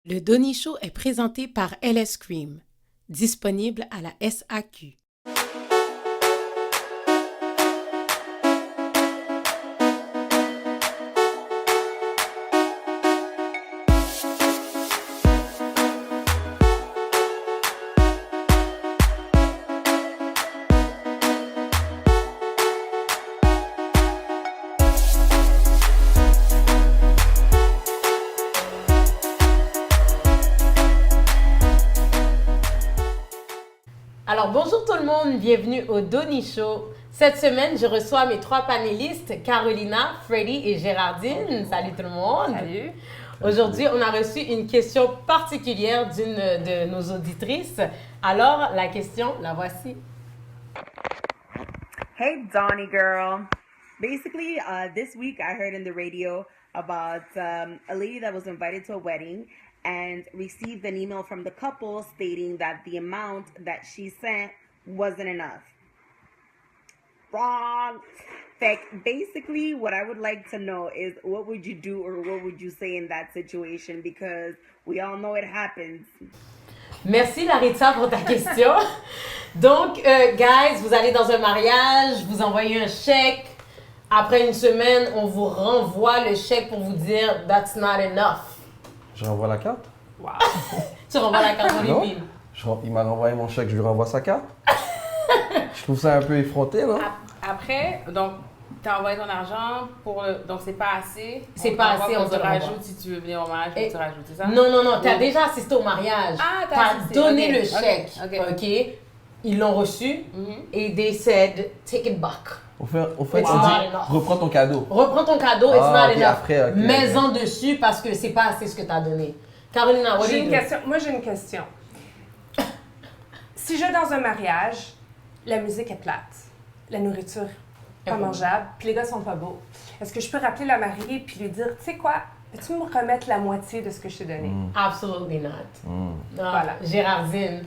Le Donny Show est présenté par LS Cream, disponible à la SAQ. Alors bonjour tout le monde, bienvenue au Donny Show. Cette semaine, je reçois mes trois panélistes, Carolina, Freddy et Gérardine. Salut tout le monde. Salut. Aujourd'hui, on a reçu une question particulière d'une de nos auditrices. Alors, la question, la voici. Hey, Donny girl. Basically, this week I heard in the radio about a lady that was invited to a wedding and received an email from the couple stating that the amount that she sent wasn't enough. Wrong. Basically, what I would like to know is what would you do or what would you say in that situation, because we all know it happens. Merci Laritza pour ta question. Donc, guys, vous allez dans un mariage, vous envoyez un chèque. Après une semaine, on vous renvoie le chèque pour vous dire « That's not enough ». Je renvoie la carte? Wow. Tu renvoies la carte dans Non. les billes. Il m'a renvoyé mon chèque, je lui renvoie sa carte. Je trouve ça un peu effronté, là. Après, donc, tu as envoyé ton argent, donc c'est pas assez. C'est pas assez, on te te le renvoie. rajoute si tu veux venir au mariage, Et- tu rajoutes, c'est ça? Non, t'as déjà assisté au mariage. Ah, t'as T'as assisté, donné ok, le chèque, ok. Ils l'ont reçu Mhm. et they said, take it back. Au fait, It's on not dit, enough. reprends ton cadeau. Reprends ton cadeau, it's Ah, not ok, enough. après, ok, Mets-en ok. dessus parce que c'est pas assez ce que t'as donné. Carolina, what do J'ai you une do? question. Moi, j'ai une question. Si je vais dans un mariage, la musique est plate, la nourriture pas pas mangeable, puis les gars sont pas beaux, est-ce que je peux rappeler la mariée puis lui dire, tu sais quoi, peux-tu me remettre la moitié de ce que je t'ai donné? Absolutely not. Mm. Ah, Voilà. Gérardine.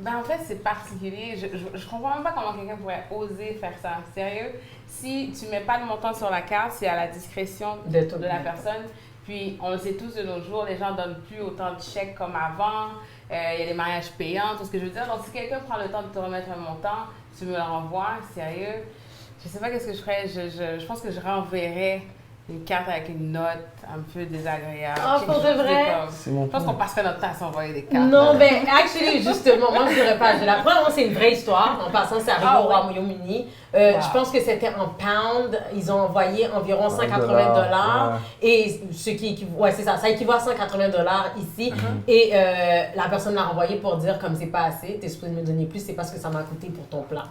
En fait, c'est particulier. Je comprends même pas comment quelqu'un pourrait oser faire ça. Sérieux, si tu mets pas le montant sur la carte, c'est à la discrétion De tout. de la personne. Puis, on le sait tous de nos jours, les gens donnent plus autant de chèques comme avant. Il y a des mariages payants, tout ce que je veux dire. Donc, si quelqu'un prend le temps de te remettre un montant, tu me le renvoies, sérieux. Je sais pas qu'est-ce que je ferais. Je pense que je renverrais une carte avec une note un peu désagréable. Ah, pour de vrai? C'est mon Je pense point. qu'on passerait notre temps à s'envoyer des cartes. Non, ben, actually, justement, moi, je dirais pas. La première, c'est une vraie histoire. En passant, c'est arrivé Ah, au ouais. Royaume-Uni. Wow. Je pense que c'était en pound. Ils ont envoyé environ $100, 180 $. Et ce qui équivaut, ouais, c'est ça. Ça équivaut à 180 $ ici. Et la personne l'a renvoyé pour dire, comme c'est pas assez, t'es supposé me donner plus, c'est parce que ça m'a coûté pour ton plat.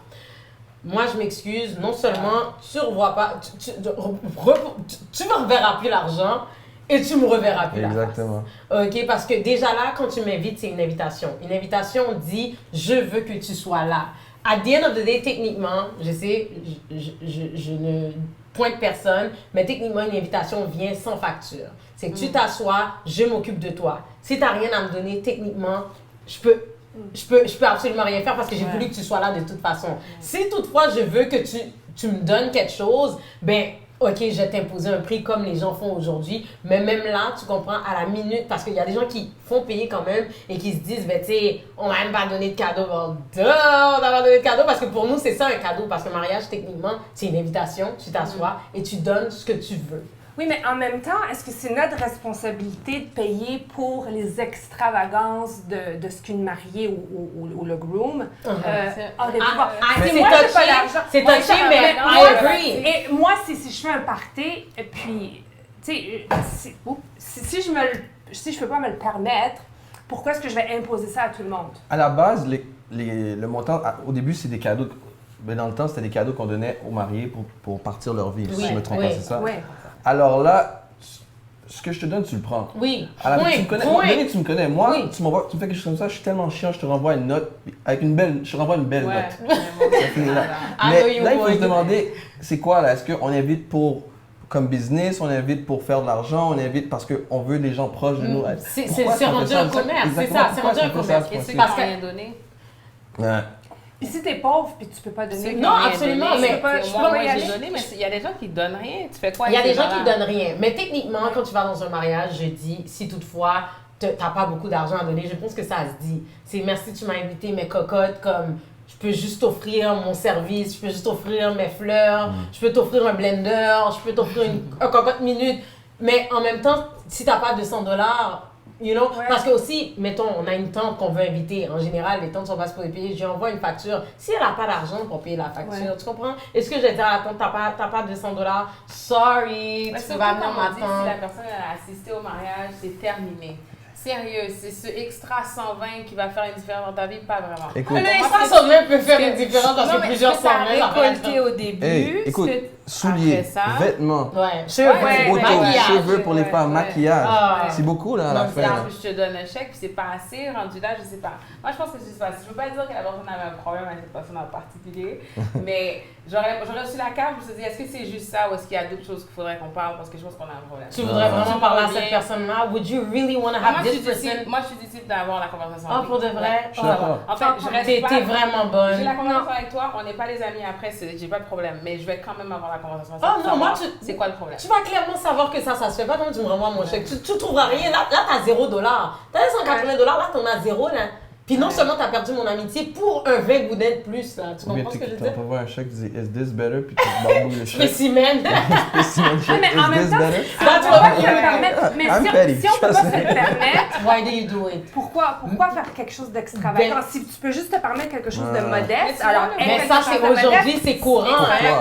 Moi, je m'excuse. Non seulement tu revois pas, tu me reverras plus l'argent et tu me reverras plus la face. Exactement. OK, parce que déjà là, quand tu m'invites, c'est une invitation. Une invitation dit « Je veux que tu sois là ». At the end of the day, techniquement, je sais, je ne pointe personne, mais techniquement, une invitation vient sans facture. C'est que tu t'assois, je m'occupe de toi. Si tu n'as rien à me donner, techniquement, je peux absolument rien faire parce que j'ai voulu que tu sois là de toute façon. Si toutefois, je veux que tu me donnes quelque chose, ben OK, je vais t'imposer un prix comme les gens font aujourd'hui. Mais même là, tu comprends, à la minute, parce qu'il y a des gens qui font payer quand même et qui se disent, ben tu sais, on m'a même pas donné de cadeau. Bon, on n'a pas donné de cadeau parce que pour nous, c'est ça un cadeau. Parce que mariage, techniquement, c'est une invitation. Tu t'assois et tu donnes ce que tu veux. Oui, mais en même temps, est-ce que c'est notre responsabilité de payer pour les extravagances de ce qu'une mariée ou le groom aurait pu voir? c'est Moi, j'ai touché, pas d'argent. c'est Ouais, touché, ça, mais moi, I agree. Et moi, si je fais un party, et puis, tu sais, si je peux pas me le permettre, pourquoi est-ce que je vais imposer ça à tout le monde? À la base, le montant, au début, c'est des cadeaux. Mais dans le temps, c'était des cadeaux qu'on donnait aux mariés pour partir leur vie. Si je me trompe pas, c'est ça? Oui. Alors là, ce que je te donne, tu le prends. Oui. À la Point, tu me connais. point. Denis, tu me connais. Moi, Oui. tu me fais quelque chose comme ça, je suis tellement chiant, je te renvoie une note avec une belle. Je te renvoie une belle Ouais. note. Ça finit là. I know Mais you là, il faut would. se demander, c'est quoi là? Est-ce qu'on invite comme business, on invite pour faire de l'argent, on invite parce qu'on veut des gens proches de nous? C'est Pourquoi est-ce qu'on rendu fait ça? un commerce, c'est Exactement, ça, c'est pourquoi rendu un est-ce qu'on fait ça? commerce. Et ceux qui Parce n'ont que- rien donné? Ouais. Puis si t'es pauvre puis tu peux pas donner... Non, absolument, mais je moi, peux y j'ai aller. donné, mais il y a des gens qui donnent rien. Tu fais quoi Il y a avec des ces gens qui gens-là? donnent rien. Mais techniquement, quand tu vas dans un mariage, je dis, si toutefois t'as pas beaucoup d'argent à donner, je pense que ça se dit. C'est merci, tu m'as invité, mes cocottes, comme je peux juste t'offrir mon service, je peux juste t'offrir mes fleurs, je peux t'offrir un blender, je peux t'offrir un cocotte minute. Mais en même temps, si t'as pas $200, you know, parce que aussi, mettons, on a une tante qu'on veut inviter. En général, les tantes sont pas supposées payer. Je lui envoie une facture. Si elle a pas d'argent pour payer la facture, tu comprends? Est-ce que je vais dire à la tante, t'as pas $200? Sorry, tu vas venir ma tante. Si la personne a assisté au mariage, c'est terminé. Sérieux, c'est ce extra 120 qui va faire une différence dans ta vie, pas vraiment. Écoute, Le extra 120 peut faire une différence parce que plusieurs 120. Récolté au début. Hey, écoute, souliers, vêtements, cheveux pour les femmes, maquillage. C'est beaucoup là à la fin. Je te donne un chèque, puis c'est pas assez, rendu là, je sais pas. Moi, je pense que c'est ça. Je veux pas dire que la personne avait un problème avec cette personne en particulier, mais j'aurais reçu la carte, je me suis dit, est-ce que c'est juste ça ou est-ce qu'il y a d'autres choses qu'il faudrait qu'on parle parce que je pense qu'on a un problème. Tu voudrais vraiment parler à cette personne-là? Would you really want to have this person? Moi, je suis du type d'avoir la conversation. Oh, pour de vrai? En fait, je reste pas. T'es vraiment bonne. J'ai la conversation avec toi, on n'est pas les amis après, j'ai pas de problème, mais je vais quand même avoir la conversation. Oh non, moi, c'est quoi le problème? Tu vas clairement savoir que ça se fait pas quand tu me renvoies mon chèque. Tu trouveras rien. Là t'as $0. T'as 180$, là, t'en as 0, là. Puis non seulement t'as perdu mon amitié pour un 20 boudin de plus, là. Tu comprends ce que je veux dire? Tu vas un chèque, tu dis, is this better? Puis tu te barbouilles le chèque. Spécimen. Mais en même temps, si on peut pas se le permettre, why do you do it? Pourquoi faire quelque chose d'extravagant? Si tu peux juste te permettre quelque chose de modeste, alors mais ça, c'est aujourd'hui, c'est courant.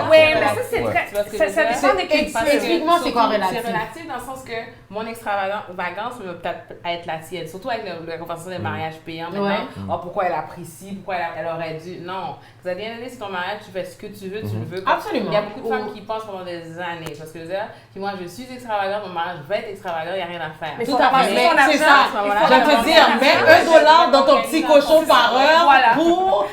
Oui, mais ça, c'est très... Ça dépend des cultures. Explique-moi, c'est quoi relatif? C'est relatif dans le sens que mon extravagance va peut-être être la tienne, surtout avec la conversation des mariages payants maintenant. Oh, pourquoi elle a pris ci, pourquoi elle aurait dû. Non. Vous avez bien aidé, c'est ton mariage, tu fais ce que tu veux, tu le veux. Absolument. Il y a beaucoup de femmes qui pensent pendant des années. Parce que je veux dire, moi, je suis extravagante, mon mariage va être extravagant, il n'y a rien à faire. Mais tout à fait. C'est ça. Je vais te dire, mets $1 dans ton petit cochon par heure pour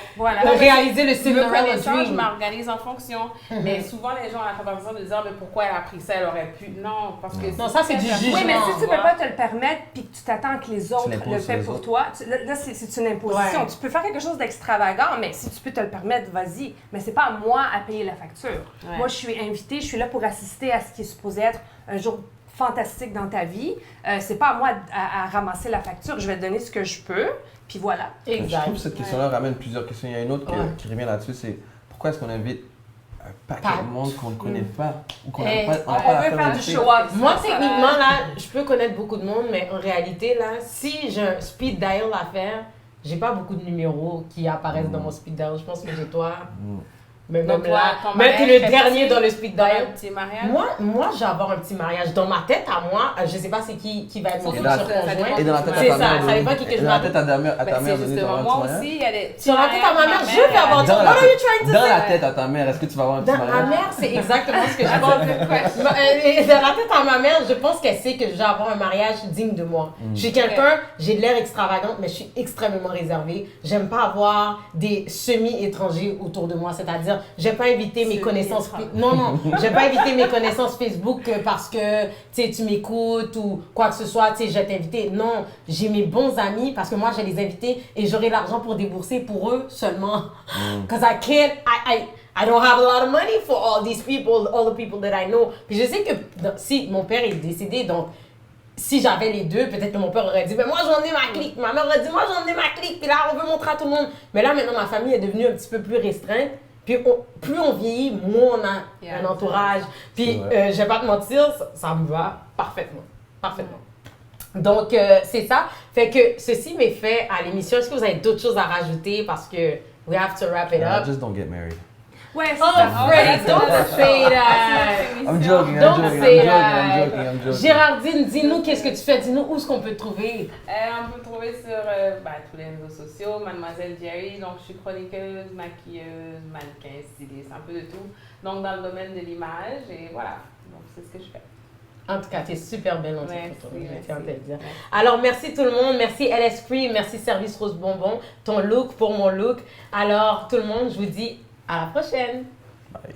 réaliser le Cinderella Dream. Je m'organise en fonction. Mais souvent, les gens ont la conversation de dire, mais pourquoi elle a pris ça, elle aurait pu. Non, parce que. Non, ça, c'est du jugement. Oui, mais si tu ne peux pas te le permettre puis que tu t'attends que les autres le fassent pour toi, là, c'est une imposition. Tu peux faire quelque chose d'extravagant, mais si tu peux te le permettre, vas-y. Mais c'est pas à moi à payer la facture. Moi, je suis invitée, je suis là pour assister à ce qui est supposé être un jour fantastique dans ta vie. C'est pas à moi à ramasser la facture. Je vais te donner ce que je peux, puis voilà. Exact. Je trouve que cette question-là ramène plusieurs questions. Il y a une autre qui revient là-dessus, c'est pourquoi est-ce qu'on invite un paquet de monde qu'on ne connaît pas ou qu'on n'a pas on veut faire du show-off. Moi, techniquement, là, je peux connaître beaucoup de monde, mais en réalité, là, si j'ai un speed dial à faire, j'ai pas beaucoup de numéros qui apparaissent dans mon speed dial. Je pense que j'ai toi. Mais même donc, là, même t'es le dernier dans le speed dial. Petit mariage? Moi, j'ai avoir un petit mariage. Dans ma tête à moi, je sais pas c'est qui va être mon futur conjoint. Et dans la tête c'est à ta mère. ça va qui que je dans la tête à ta mère, c'est justement moi aussi, il y a des sur la tête à ma mère, je vais avoir dans what are you trying to say? Dans la tête à ta mère, est-ce que tu vas avoir un petit Dans mariage? ma mère, c'est exactement ce que je pense. Dans la tête à ma mère, je pense qu'elle sait que je vais avoir un mariage digne de moi. Je suis quelqu'un, j'ai de l'air extravagante, mais je suis extrêmement réservée. J'aime pas avoir des semi-étrangers autour de moi, c'est-à-dire, je vais pas inviter mes connaissances. Non, je vais pas inviter mes connaissances Facebook parce que tu m'écoutes ou quoi que ce soit, je vais t'inviter. Non, j'ai mes bons amis parce que moi, je vais les inviter et j'aurai l'argent pour débourser pour eux seulement. Because I don't have a lot of money for all these people, all the people that I know. Puis je sais que si mon père est décédé, donc si j'avais les deux, peut-être que mon père aurait dit, mais moi j'en ai ma clique. Ma mère aurait dit, moi j'en ai ma clique. Puis là, on veut montrer à tout le monde. Mais là, maintenant, ma famille est devenue un petit peu plus restreinte. Puis plus on vieillit, moins on a un entourage. Puis je vais pas te mentir, ça me va parfaitement. Donc c'est ça. Fait que ceci m'est fait à l'émission. Est-ce que vous avez d'autres choses à rajouter parce que we have to wrap it up? Just don't get married. Ouais, Freddie, don't say that. I'm joking. Géraldine, dis-nous qu'est-ce que tu fais. Dis-nous où est-ce qu'on peut te trouver. On peut me trouver sur tous les réseaux sociaux, Mademoiselle Jerry. Donc, je suis chroniqueuse, maquilleuse, mannequin, styliste, un peu de tout. Donc, dans le domaine de l'image. Et voilà. Donc, c'est ce que je fais. En tout cas, tu es super belle dans tes photos. Je tiens à te le dire. Alors, merci tout le monde. Merci LS Free. Merci Service Rose Bonbon. Ton look pour mon look. Alors, tout le monde, je vous dis à la prochaine. Bye.